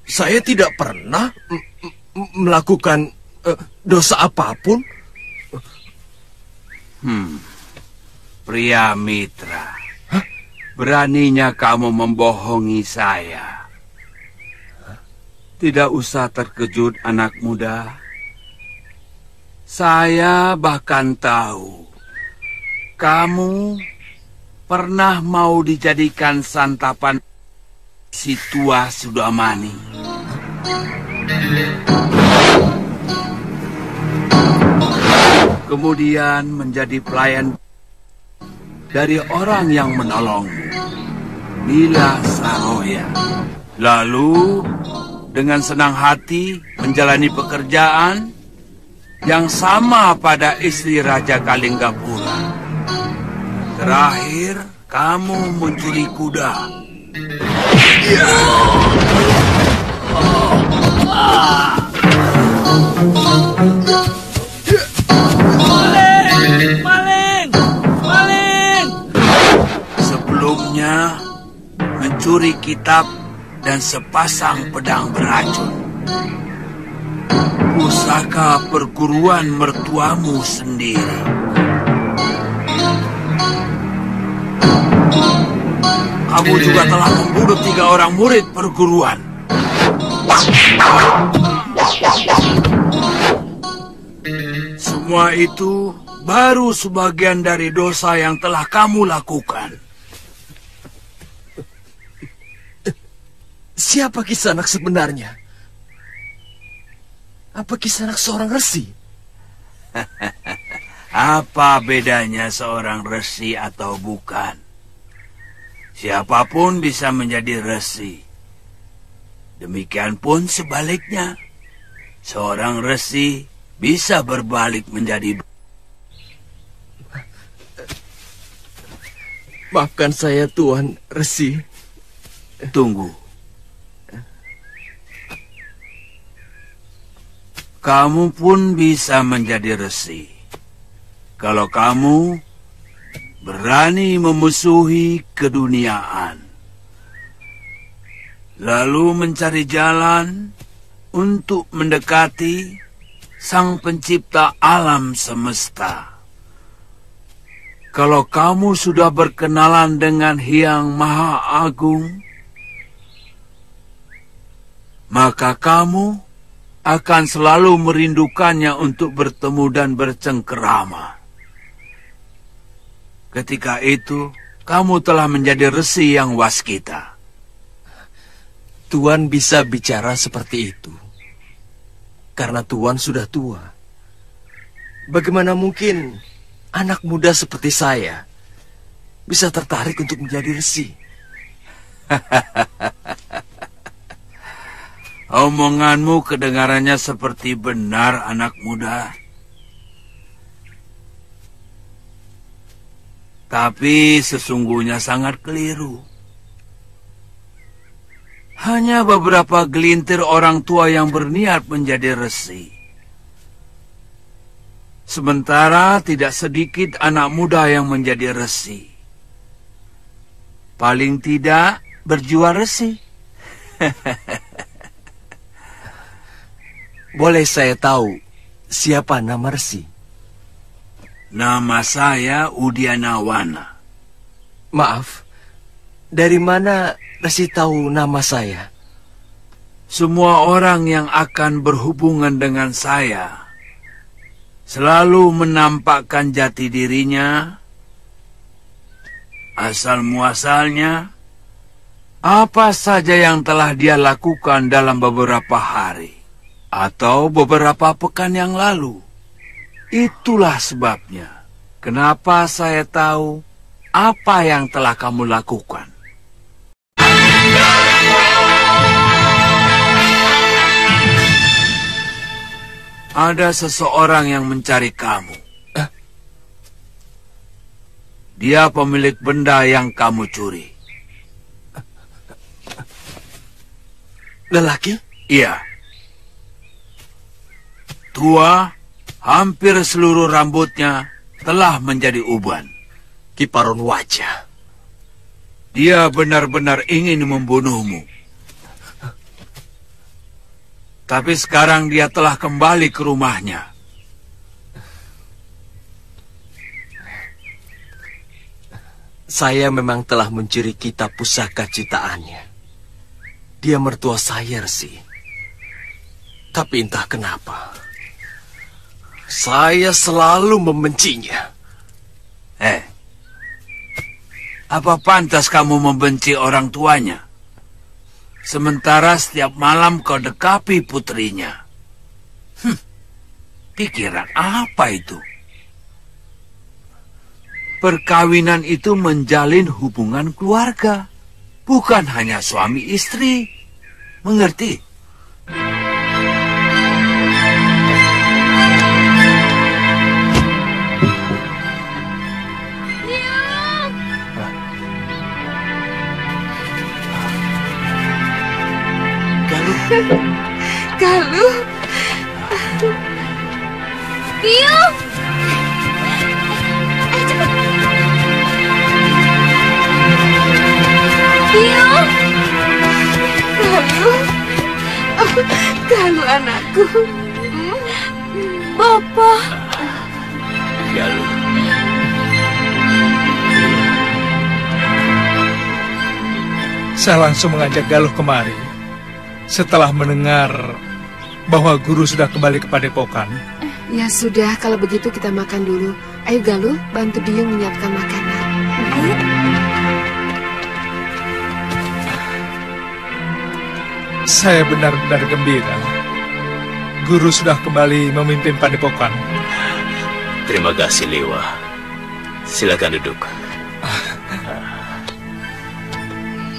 Saya tidak pernah melakukan dosa apapun. Pria mitra, beraninya kamu membohongi saya. Tidak usah terkejut, anak muda. Saya bahkan tahu kamu pernah mau dijadikan santapan si tua Sudamani. Kemudian menjadi pelayan dari orang yang menolongmu, Nila Saroya. Lalu dengan senang hati menjalani pekerjaan yang sama pada istri Raja Kalinggapura. Terakhir, kamu mencuri kuda. Maling! Sebelumnya, mencuri kitab dan sepasang pedang beracun. Pusaka perguruan mertuamu sendiri. Kamu juga telah membunuh 3 orang murid perguruan. Semua itu baru sebagian dari dosa yang telah kamu lakukan. Siapa Kisanak sebenarnya? Apa Kisanak seorang resi? Apa bedanya seorang resi atau bukan? Siapapun bisa menjadi resi. Demikian pun sebaliknya. Seorang resi bisa berbalik menjadi... Maafkan saya, Tuan Resi. Tunggu. Kamu pun bisa menjadi resi. Kalau kamu berani memusuhi keduniaan, lalu mencari jalan untuk mendekati Sang Pencipta alam semesta. Kalau kamu sudah berkenalan dengan Hyang Maha Agung, maka kamu akan selalu merindukannya untuk bertemu dan bercengkerama. Ketika itu, kamu telah menjadi resi yang waskita. Tuan bisa bicara seperti itu karena Tuan sudah tua. Bagaimana mungkin anak muda seperti saya bisa tertarik untuk menjadi resi? Omonganmu kedengarannya seperti benar, anak muda. Tapi sesungguhnya sangat keliru. Hanya beberapa gelintir orang tua yang berniat menjadi resi. Sementara tidak sedikit anak muda yang menjadi resi. Paling tidak berjiwa resi. Boleh saya tahu siapa nama resi? Nama saya Udianawana. Maaf, dari mana resi tahu nama saya? Semua orang yang akan berhubungan dengan saya selalu menampakkan jati dirinya, asal-muasalnya, apa saja yang telah dia lakukan dalam beberapa hari atau beberapa pekan yang lalu. Itulah sebabnya kenapa saya tahu apa yang telah kamu lakukan. Ada seseorang yang mencari kamu. Dia pemilik benda yang kamu curi. Lelaki? Iya. Tua, hampir seluruh rambutnya telah menjadi uban. Kiparon wajah. Dia benar-benar ingin membunuhmu. Tapi sekarang dia telah kembali ke rumahnya. Saya memang telah mencuri kitab pusaka ciptaannya. Dia mertua saya, Resi. Tapi entah kenapa, saya selalu membencinya. Apa pantas kamu membenci orang tuanya? Sementara setiap malam kau dekapi putrinya. Pikiran apa itu? Perkawinan itu menjalin hubungan keluarga, bukan hanya suami istri. Mengerti? Galuh. Biung! Ayo cepat. Biung! Galuh. Galuh anakku. Bapak. Galuh. Saya langsung mengajak Galuh kemari. Setelah mendengar bahwa guru sudah kembali ke padepokan. Ya sudah, kalau begitu kita makan dulu. Ayo Galuh, bantu Biung menyiapkan makanan. Ayo. Saya benar-benar gembira. Guru sudah kembali memimpin padepokan. Terima kasih, Lewa. Silakan duduk.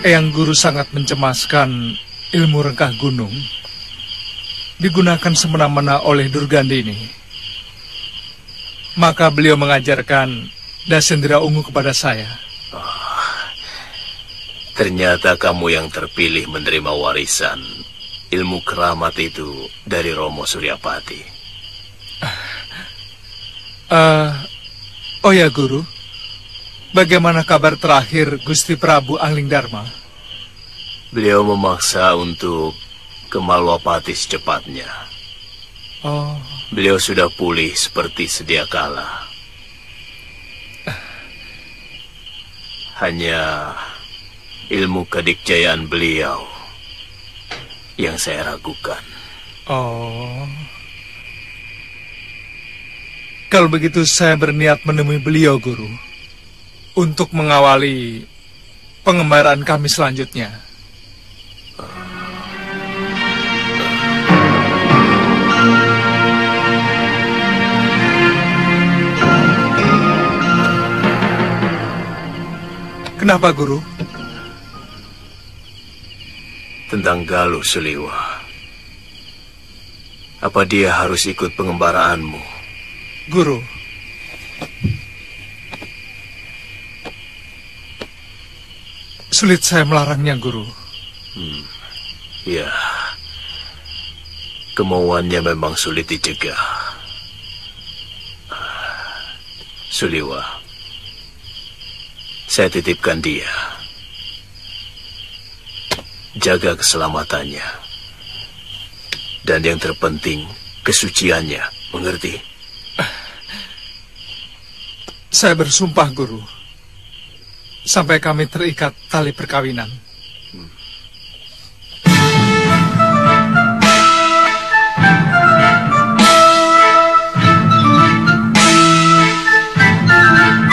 Eyang Guru sangat mencemaskan ilmu rengkah gunung. Digunakan semena-mena oleh Durgandini. Maka beliau mengajarkan Dasendra Ungu kepada saya. Ternyata kamu yang terpilih menerima warisan ilmu keramat itu dari Romo Suryapati. Oh ya Guru, bagaimana kabar terakhir Gusti Prabu Angling Darma? Beliau memaksa untuk ke Malwapati secepatnya. Oh. Beliau sudah pulih seperti sedia kala. Hanya ilmu kedikjayaan beliau yang saya ragukan. Oh. Kalau begitu saya berniat menemui beliau, Guru, untuk mengawali pengembaraan kami selanjutnya. Kenapa, Guru? Tentang Galuh Suliwa. Apa dia harus ikut pengembaraanmu? Guru, sulit saya melarangnya, Guru. Ya, kemauannya memang sulit dicegah. Suliwa, saya titipkan dia. Jaga keselamatannya. Dan yang terpenting, kesuciannya. Mengerti? Saya bersumpah, Guru. Sampai kami terikat tali perkawinan.